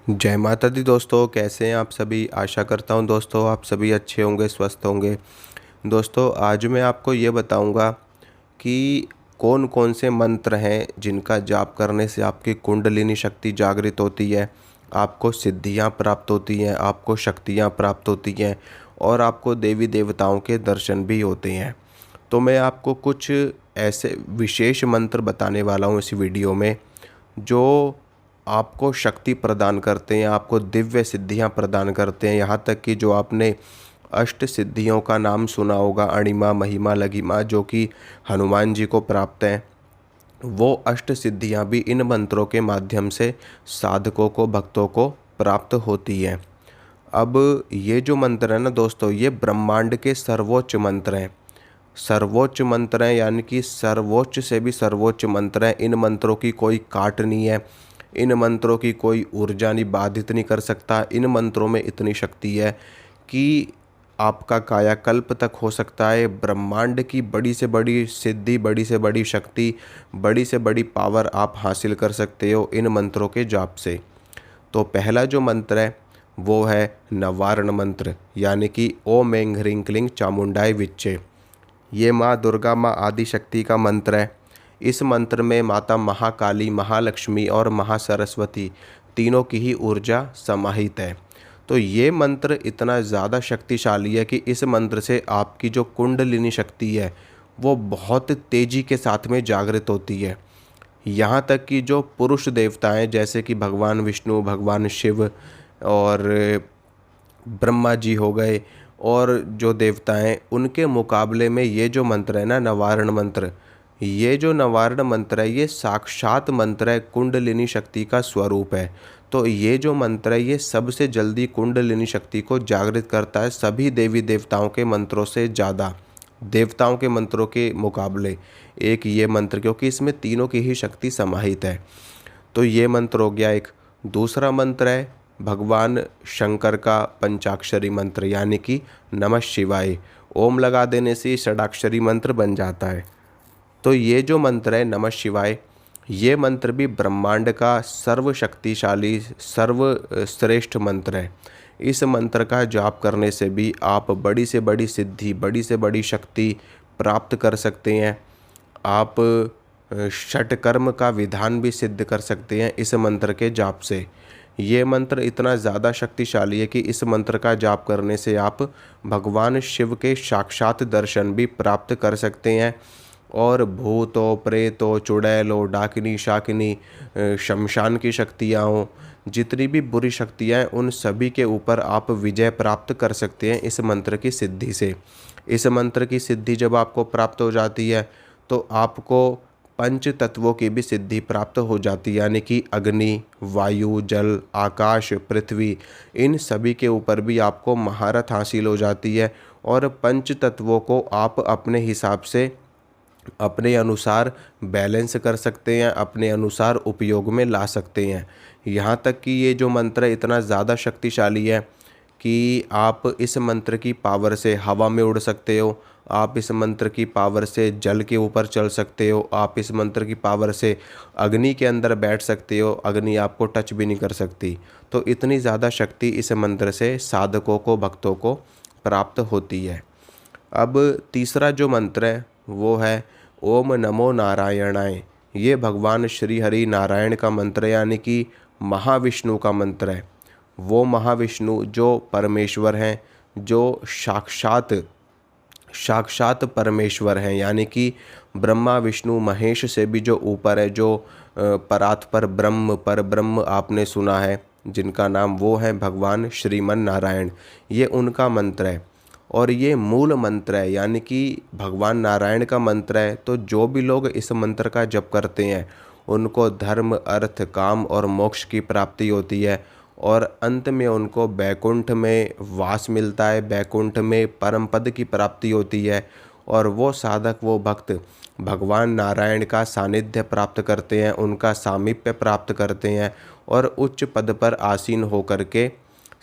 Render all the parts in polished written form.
जय माता दी दोस्तों, कैसे हैं आप सभी। आशा करता हूं दोस्तों आप सभी अच्छे होंगे, स्वस्थ होंगे। दोस्तों आज मैं आपको ये बताऊंगा कि कौन कौन से मंत्र हैं जिनका जाप करने से आपकी कुंडलिनी शक्ति जागृत होती है, आपको सिद्धियां प्राप्त होती हैं, आपको शक्तियां प्राप्त होती हैं और आपको देवी देवताओं के दर्शन भी होते हैं। तो मैं आपको कुछ ऐसे विशेष मंत्र बताने वाला हूँ इस वीडियो में, जो आपको शक्ति प्रदान करते हैं, आपको दिव्य सिद्धियां प्रदान करते हैं। यहाँ तक कि जो आपने अष्ट सिद्धियों का नाम सुना होगा, अणिमा, महिमा, लघिमा, जो कि हनुमान जी को प्राप्त हैं, वो अष्ट सिद्धियां भी इन मंत्रों के माध्यम से साधकों को, भक्तों को प्राप्त होती हैं। अब ये जो मंत्र है ना दोस्तों, ये ब्रह्मांड के सर्वोच्च मंत्र हैं। सर्वोच्च मंत्र हैं यानी कि सर्वोच्च से भी सर्वोच्च मंत्र हैं। इन मंत्रों की कोई काट नहीं है, इन मंत्रों की कोई ऊर्जा नहीं बाधित नहीं कर सकता। इन मंत्रों में इतनी शक्ति है कि आपका कायाकल्प तक हो सकता है। ब्रह्मांड की बड़ी से बड़ी सिद्धि, बड़ी से बड़ी शक्ति, बड़ी से बड़ी पावर आप हासिल कर सकते हो इन मंत्रों के जाप से। तो पहला जो मंत्र है वो है नवारण मंत्र, यानी कि ओम ऐं ह्रीं क्लीं चामुंडाय विच्चे। ये माँ दुर्गा, माँ आदिशक्ति का मंत्र है। इस मंत्र में माता महाकाली, महालक्ष्मी और महासरस्वती तीनों की ही ऊर्जा समाहित है। तो ये मंत्र इतना ज़्यादा शक्तिशाली है कि इस मंत्र से आपकी जो कुंडलिनी शक्ति है वो बहुत तेज़ी के साथ में जागृत होती है। यहाँ तक कि जो पुरुष देवता हैं, जैसे कि भगवान विष्णु, भगवान शिव और ब्रह्मा जी हो गए, और जो देवता हैं उनके मुकाबले में ये जो मंत्र है ना, नवारण मंत्र, ये जो नवारण मंत्र है ये साक्षात मंत्र है, कुंडलिनी शक्ति का स्वरूप है। तो ये जो मंत्र है ये सबसे जल्दी कुंडलिनी शक्ति को जागृत करता है, सभी देवी देवताओं के मंत्रों से ज़्यादा, देवताओं के मंत्रों के मुकाबले एक ये मंत्र, क्योंकि इसमें तीनों की ही शक्ति समाहित है। तो ये मंत्र हो गया एक। दूसरा मंत्र है भगवान शंकर का पंचाक्षरी मंत्र, यानी कि नमः शिवाय। ओम लगा देने से षडाक्षरी मंत्र बन जाता है। तो ये जो मंत्र है नमः शिवाय, ये मंत्र भी ब्रह्मांड का सर्वशक्तिशाली, सर्वश्रेष्ठ मंत्र है। इस मंत्र का जाप करने से भी आप बड़ी से बड़ी सिद्धि, बड़ी से बड़ी शक्ति प्राप्त कर सकते हैं। आप षटकर्म का विधान भी सिद्ध कर सकते हैं इस मंत्र के जाप से। ये मंत्र इतना ज़्यादा शक्तिशाली है कि इस मंत्र का जाप करने से आप भगवान शिव के साक्षात दर्शन भी प्राप्त कर सकते हैं। और भूतों, प्रेतों, चुड़ैलों, डाकिनी, शाकिनी, शमशान की शक्तियाँ हों, जितनी भी बुरी शक्तियाँ हैं, उन सभी के ऊपर आप विजय प्राप्त कर सकते हैं इस मंत्र की सिद्धि से। इस मंत्र की सिद्धि जब आपको प्राप्त हो जाती है तो आपको पंच तत्वों की भी सिद्धि प्राप्त हो जाती है, यानी कि अग्नि, वायु, जल, आकाश, पृथ्वी, इन सभी के ऊपर भी आपको महारत हासिल हो जाती है। और पंच तत्वों को आप अपने हिसाब से, अपने अनुसार बैलेंस कर सकते हैं, अपने अनुसार उपयोग में ला सकते हैं। यहाँ तक कि ये जो मंत्र है इतना ज़्यादा शक्तिशाली है कि आप इस मंत्र की पावर से हवा में उड़ सकते हो, आप इस मंत्र की पावर से जल के ऊपर चल सकते हो, आप इस मंत्र की पावर से अग्नि के अंदर बैठ सकते हो, अग्नि आपको टच भी नहीं कर सकती। तो इतनी ज़्यादा शक्ति इस मंत्र से साधकों को, भक्तों को प्राप्त होती है। अब तीसरा जो मंत्र है वो है ओम नमो नारायणाय। ये भगवान श्री हरि नारायण का मंत्र है, यानी कि महाविष्णु का मंत्र है। वो महाविष्णु जो परमेश्वर हैं, जो साक्षात साक्षात परमेश्वर हैं, यानी कि ब्रह्मा, विष्णु, महेश से भी जो ऊपर है, जो परात्पर ब्रह्म, पर ब्रह्म आपने सुना है, जिनका नाम वो है भगवान श्रीमन नारायण। ये उनका मंत्र है और ये मूल मंत्र है, यानी कि भगवान नारायण का मंत्र है। तो जो भी लोग इस मंत्र का जप करते हैं उनको धर्म, अर्थ, काम और मोक्ष की प्राप्ति होती है और अंत में उनको बैकुंठ में वास मिलता है, बैकुंठ में परम पद की प्राप्ति होती है। और वो साधक, वो भक्त भगवान नारायण का सानिध्य प्राप्त करते हैं, उनका सामीप्य प्राप्त करते हैं और उच्च पद पर आसीन होकर के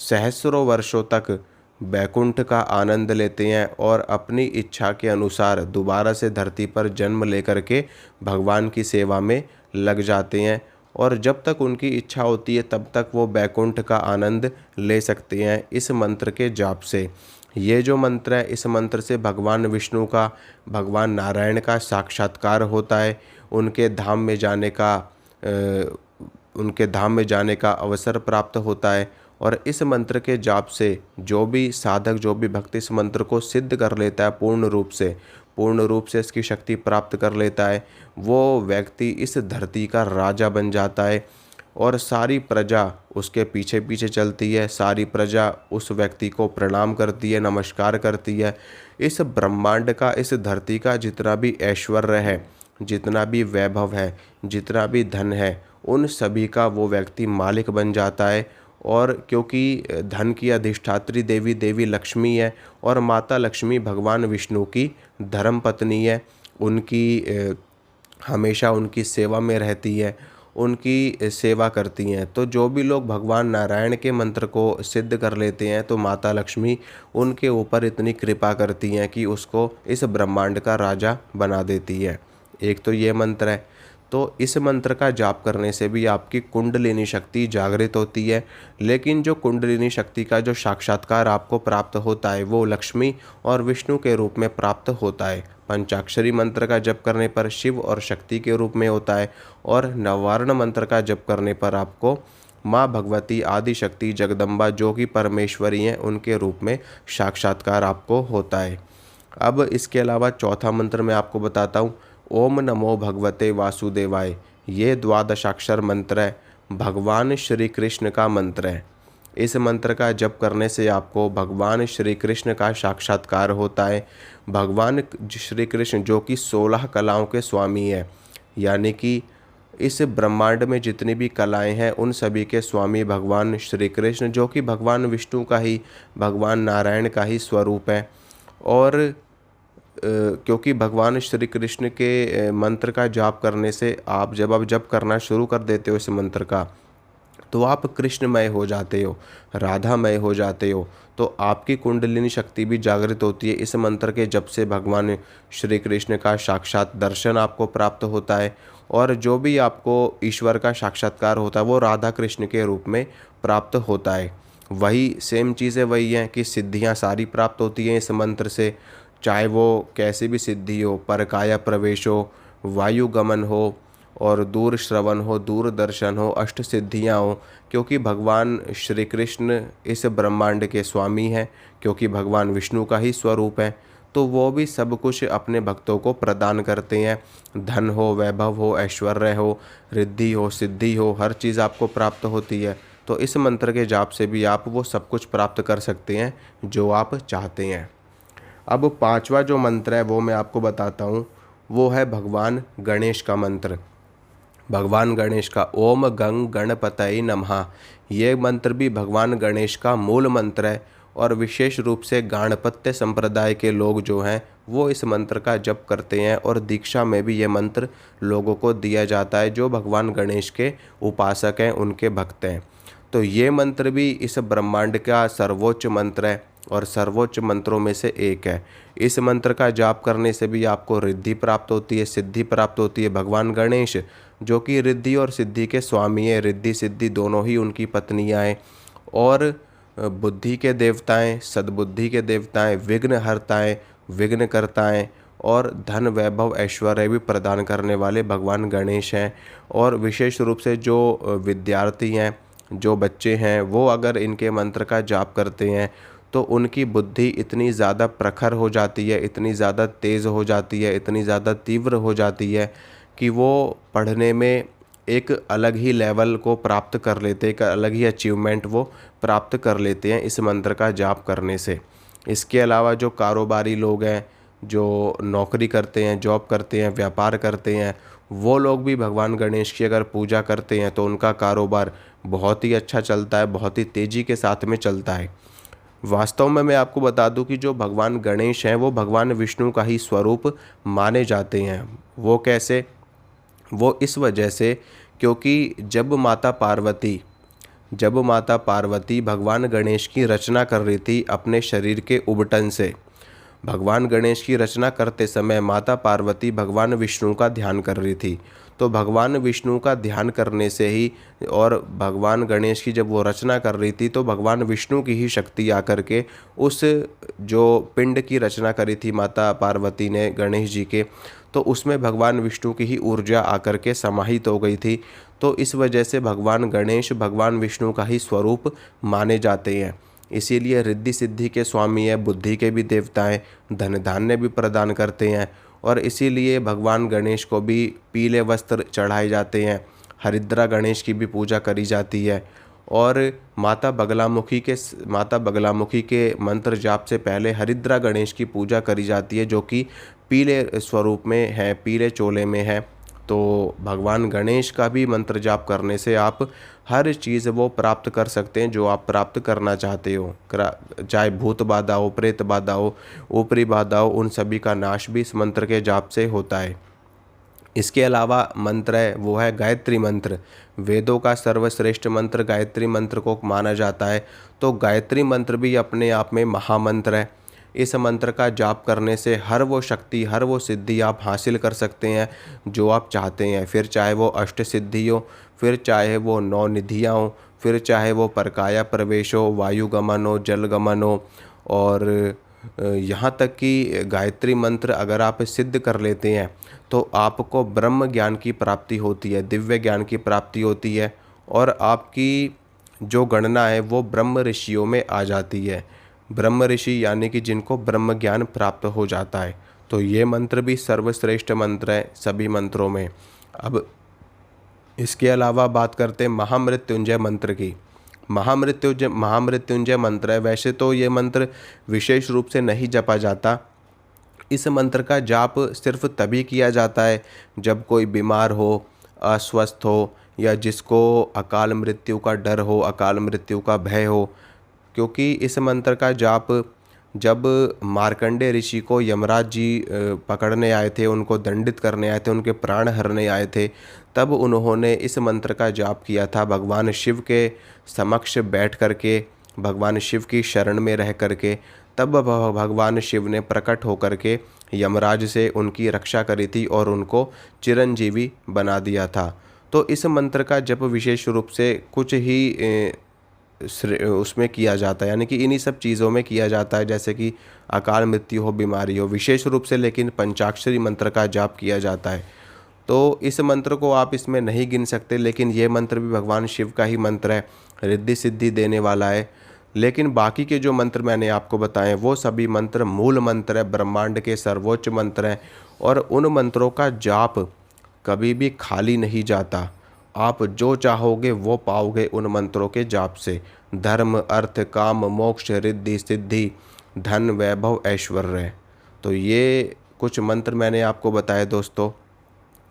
सहस्रों वर्षों तक बैकुंठ का आनंद लेते हैं और अपनी इच्छा के अनुसार दोबारा से धरती पर जन्म लेकर के भगवान की सेवा में लग जाते हैं और जब तक उनकी इच्छा होती है तब तक वो बैकुंठ का आनंद ले सकते हैं इस मंत्र के जाप से। ये जो मंत्र है, इस मंत्र से भगवान विष्णु का, भगवान नारायण का साक्षात्कार होता है। उनके धाम में जाने का उनके धाम में जाने का अवसर प्राप्त होता है। और इस मंत्र के जाप से जो भी साधक, जो भी भक्त इस मंत्र को सिद्ध कर लेता है पूर्ण रूप से इसकी शक्ति प्राप्त कर लेता है, वो व्यक्ति इस धरती का राजा बन जाता है। और सारी प्रजा उसके पीछे पीछे चलती है, सारी प्रजा उस व्यक्ति को प्रणाम करती है, नमस्कार करती है। इस ब्रह्मांड का, इस धरती का जितना भी ऐश्वर्य है, जितना भी वैभव है, जितना भी धन है, उन सभी का वो व्यक्ति मालिक बन जाता है। और क्योंकि धन की अधिष्ठात्री देवी देवी लक्ष्मी है, और माता लक्ष्मी भगवान विष्णु की धर्मपत्नी है, उनकी हमेशा उनकी सेवा में रहती है, उनकी सेवा करती हैं। तो जो भी लोग भगवान नारायण के मंत्र को सिद्ध कर लेते हैं तो माता लक्ष्मी उनके ऊपर इतनी कृपा करती हैं कि उसको इस ब्रह्मांड का राजा बना देती है। एक तो ये मंत्र है। तो इस मंत्र का जाप करने से भी आपकी कुंडलिनी शक्ति जागृत होती है। लेकिन जो कुंडलिनी शक्ति का जो साक्षात्कार आपको प्राप्त होता है वो लक्ष्मी और विष्णु के रूप में प्राप्त होता है। पंचाक्षरी मंत्र का जप करने पर शिव और शक्ति के रूप में होता है, और नववारण मंत्र का जप करने पर आपको माँ भगवती, आदि शक्ति, जगदम्बा जो कि परमेश्वरी हैं, उनके रूप में साक्षात्कार आपको होता है। अब इसके अलावा चौथा मंत्र मैं आपको बताता हूँ। ओम नमो भगवते वासुदेवाय। ये द्वादशाक्षर मंत्र है, भगवान श्री कृष्ण का मंत्र है। इस मंत्र का जप करने से आपको भगवान श्री कृष्ण का साक्षात्कार होता है। भगवान श्री कृष्ण जो कि 16 कलाओं के स्वामी है, यानी कि इस ब्रह्मांड में जितनी भी कलाएं हैं उन सभी के स्वामी भगवान श्री कृष्ण, जो कि भगवान विष्णु का ही, भगवान नारायण का ही स्वरूप है। और क्योंकि भगवान श्री कृष्ण के मंत्र का जाप करने से आप जप करना शुरू कर देते हो इस मंत्र का, तो आप कृष्णमय हो जाते हो, राधामय हो जाते हो। तो आपकी कुंडलिनी शक्ति भी जागृत होती है। इस मंत्र के जप से भगवान श्री कृष्ण का साक्षात दर्शन आपको प्राप्त होता है, और जो भी आपको ईश्वर का साक्षात्कार होता है वो राधा कृष्ण के रूप में प्राप्त होता है। वही सेम चीज़ें वही हैं कि सिद्धियां सारी प्राप्त होती हैं इस मंत्र से, चाहे वो कैसी भी सिद्धि हो, परकाया प्रवेश हो, वायु गमन हो, और दूर श्रवण हो, दूर दर्शन हो, अष्ट सिद्धियाँ हो। क्योंकि भगवान श्री कृष्ण इस ब्रह्मांड के स्वामी हैं, क्योंकि भगवान विष्णु का ही स्वरूप है, तो वो भी सब कुछ अपने भक्तों को प्रदान करते हैं। धन हो, वैभव हो, ऐश्वर्य हो, रिद्धि हो, सिद्धि हो, हर चीज़ आपको प्राप्त होती है। तो इस मंत्र के जाप से भी आप वो सब कुछ प्राप्त कर सकते हैं जो आप चाहते हैं। अब पांचवा जो मंत्र है वो मैं आपको बताता हूँ, वो है भगवान गणेश का मंत्र। भगवान गणेश का ओम गंग गणपतये नमः। ये मंत्र भी भगवान गणेश का मूल मंत्र है, और विशेष रूप से गाणपत्य संप्रदाय के लोग जो हैं वो इस मंत्र का जप करते हैं, और दीक्षा में भी ये मंत्र लोगों को दिया जाता है जो भगवान गणेश के उपासक हैं, उनके भक्त हैं। तो ये मंत्र भी इस ब्रह्मांड का सर्वोच्च मंत्र है, और सर्वोच्च मंत्रों में से एक है। इस मंत्र का जाप करने से भी आपको रिद्धि प्राप्त होती है, सिद्धि प्राप्त होती है। भगवान गणेश जो कि रिद्धि और सिद्धि के स्वामी हैं, रिद्धि सिद्धि दोनों ही उनकी पत्नियां हैं, और बुद्धि के देवताएं, सद्बुद्धि के देवताएं, विघ्नहर्ताएं, विघ्नकर्ताएं, और धन वैभव ऐश्वर्य भी प्रदान करने वाले भगवान गणेश हैं। और विशेष रूप से जो विद्यार्थी हैं, जो बच्चे हैं, वो अगर इनके मंत्र का जाप करते हैं तो उनकी बुद्धि इतनी ज़्यादा प्रखर हो जाती है, इतनी ज़्यादा तेज़ हो जाती है, इतनी ज़्यादा तीव्र हो जाती है कि वो पढ़ने में एक अलग ही लेवल को प्राप्त कर लेते हैं, एक अलग ही अचीवमेंट वो प्राप्त कर लेते हैं इस मंत्र का जाप करने से। इसके अलावा जो कारोबारी लोग हैं, जो नौकरी करते हैं, जॉब करते हैं, व्यापार करते हैं, वो लोग भी भगवान गणेश की अगर पूजा करते हैं तो उनका कारोबार बहुत ही अच्छा चलता है, बहुत ही तेज़ी के साथ में चलता है। वास्तव में मैं आपको बता दूं कि जो भगवान गणेश हैं वो भगवान विष्णु का ही स्वरूप माने जाते हैं। वो कैसे? वो इस वजह से क्योंकि जब माता पार्वती भगवान गणेश की रचना कर रही थी अपने शरीर के उबटन से, भगवान गणेश की रचना करते समय माता पार्वती भगवान विष्णु का ध्यान कर रही थी। तो भगवान विष्णु का ध्यान करने से ही, और भगवान गणेश की जब वो रचना कर रही थी तो भगवान विष्णु की ही शक्ति आकर के उस जो पिंड की रचना करी थी माता पार्वती ने गणेश जी के, तो उसमें भगवान विष्णु की ही ऊर्जा आकर के समाहित हो गई थी। तो इस वजह से भगवान गणेश भगवान विष्णु का ही स्वरूप माने जाते हैं। इसीलिए रिद्धि सिद्धि के स्वामी है, बुद्धि के भी देवता हैं, धन धान्य भी प्रदान करते हैं, और इसीलिए भगवान गणेश को भी पीले वस्त्र चढ़ाए जाते हैं। हरिद्रा गणेश की भी पूजा करी जाती है। और माता बगलामुखी के मंत्र जाप से पहले हरिद्रा गणेश की पूजा करी जाती है, जो कि पीले स्वरूप में है, पीले चोले में है। तो भगवान गणेश का भी मंत्र जाप करने से आप हर चीज़ वो प्राप्त कर सकते हैं जो आप प्राप्त करना चाहते हो। चाहे भूत बाधा हो, प्रेत बाधा हो, ऊपरी बाधा हो, उन सभी का नाश भी इस मंत्र के जाप से होता है। इसके अलावा मंत्र है वो है गायत्री मंत्र। वेदों का सर्वश्रेष्ठ मंत्र गायत्री मंत्र को माना जाता है। तो गायत्री मंत्र भी अपने आप में महामंत्र है। इस मंत्र का जाप करने से हर वो शक्ति, हर वो सिद्धि आप हासिल कर सकते हैं जो आप चाहते हैं। फिर चाहे वो अष्ट सिद्धि हो, फिर चाहे वो 9 निधियाँ हो, फिर चाहे वो परकाया प्रवेश हो, वायुगमन हो, जलगमन हो, और यहाँ तक कि गायत्री मंत्र अगर आप सिद्ध कर लेते हैं तो आपको ब्रह्म ज्ञान की प्राप्ति होती है, दिव्य ज्ञान की प्राप्ति होती है, और आपकी जो गणना है वो ब्रह्म ऋषियों में आ जाती है। ब्रह्म ऋषि यानी कि जिनको ब्रह्म ज्ञान प्राप्त हो जाता है। तो ये मंत्र भी सर्वश्रेष्ठ मंत्र है सभी मंत्रों में। अब इसके अलावा बात करते हैं महामृत्युंजय मंत्र की। महामृत्युंजय मंत्र है। वैसे तो ये मंत्र विशेष रूप से नहीं जपा जाता। इस मंत्र का जाप सिर्फ तभी किया जाता है जब कोई बीमार हो, अस्वस्थ हो, या जिसको अकाल मृत्यु का डर हो, अकाल मृत्यु का भय हो। क्योंकि इस मंत्र का जाप जब मार्कंडे ऋषि को यमराज जी पकड़ने आए थे, उनको दंडित करने आए थे, उनके प्राण हरने आए थे, तब उन्होंने इस मंत्र का जाप किया था। भगवान शिव के समक्ष बैठ करके, भगवान शिव की शरण में रह करके, तब भगवान शिव ने प्रकट होकर के यमराज से उनकी रक्षा करी थी और उनको चिरंजीवी बना दिया था। तो इस मंत्र का जप विशेष रूप से कुछ ही उसमें किया जाता है, यानी कि इन्हीं सब चीज़ों में किया जाता है, जैसे कि अकाल मृत्यु हो, बीमारी हो, विशेष रूप से लेकिन पंचाक्षरी मंत्र का जाप किया जाता है। तो इस मंत्र को आप इसमें नहीं गिन सकते, लेकिन ये मंत्र भी भगवान शिव का ही मंत्र है, रिद्धि सिद्धि देने वाला है। लेकिन बाकी के जो मंत्र मैंने आपको बताए वो सभी मंत्र मूल मंत्र है, ब्रह्मांड के सर्वोच्च मंत्र हैं, और उन मंत्रों का जाप कभी भी खाली नहीं जाता। आप जो चाहोगे वो पाओगे उन मंत्रों के जाप से। धर्म, अर्थ, काम, मोक्ष, रिद्धि सिद्धि, धन, वैभव, ऐश्वर्य। तो ये कुछ मंत्र मैंने आपको बताए दोस्तों,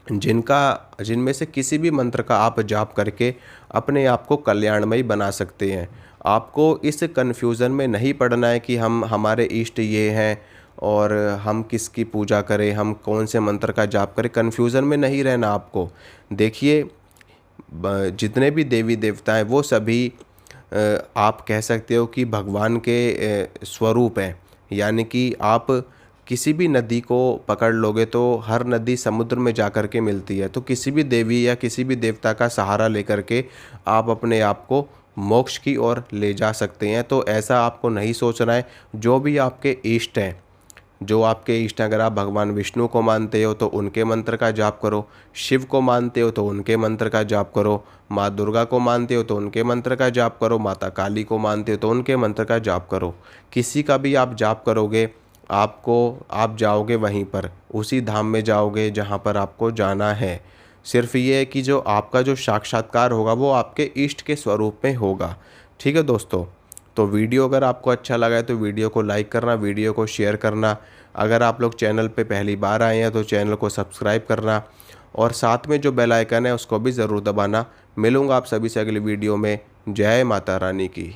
जिनमें से किसी भी मंत्र का आप जाप करके अपने आप को कल्याणमयी बना सकते हैं। आपको इस कन्फ्यूज़न में नहीं पड़ना है कि हमारे इष्ट ये हैं और हम किसकी पूजा करें, हम कौन से मंत्र का जाप करें। कन्फ्यूज़न में नहीं रहना आपको। देखिए, जितने भी देवी देवता हैं वो सभी आप कह सकते हो कि भगवान के स्वरूप हैं। यानी कि आप किसी भी नदी को पकड़ लोगे तो हर नदी समुद्र में जा कर के मिलती है। तो किसी भी देवी या किसी भी देवता का सहारा लेकर के आप अपने आप को मोक्ष की ओर ले जा सकते हैं। तो ऐसा आपको नहीं सोचना है। जो भी आपके इष्ट हैं, अगर आप भगवान विष्णु को मानते हो तो उनके मंत्र का जाप करो, शिव को मानते हो तो उनके मंत्र का जाप करो, माँ दुर्गा को मानते हो तो उनके मंत्र का जाप करो, माता काली को मानते हो तो उनके मंत्र का जाप करो। किसी का भी आप जाप करोगे आप जाओगे वहीं पर, उसी धाम में जाओगे जहाँ पर आपको जाना है। सिर्फ ये है कि जो आपका जो साक्षात्कार होगा वो आपके इष्ट के स्वरूप में होगा। ठीक है दोस्तों, तो वीडियो अगर आपको अच्छा लगा है तो वीडियो को लाइक करना, वीडियो को शेयर करना। अगर आप लोग चैनल पे पहली बार आए हैं तो चैनल को सब्सक्राइब करना, और साथ में जो बेल आइकन है उसको भी ज़रूर दबाना। मिलूँगा आप सभी से अगली वीडियो में। जय माता रानी की।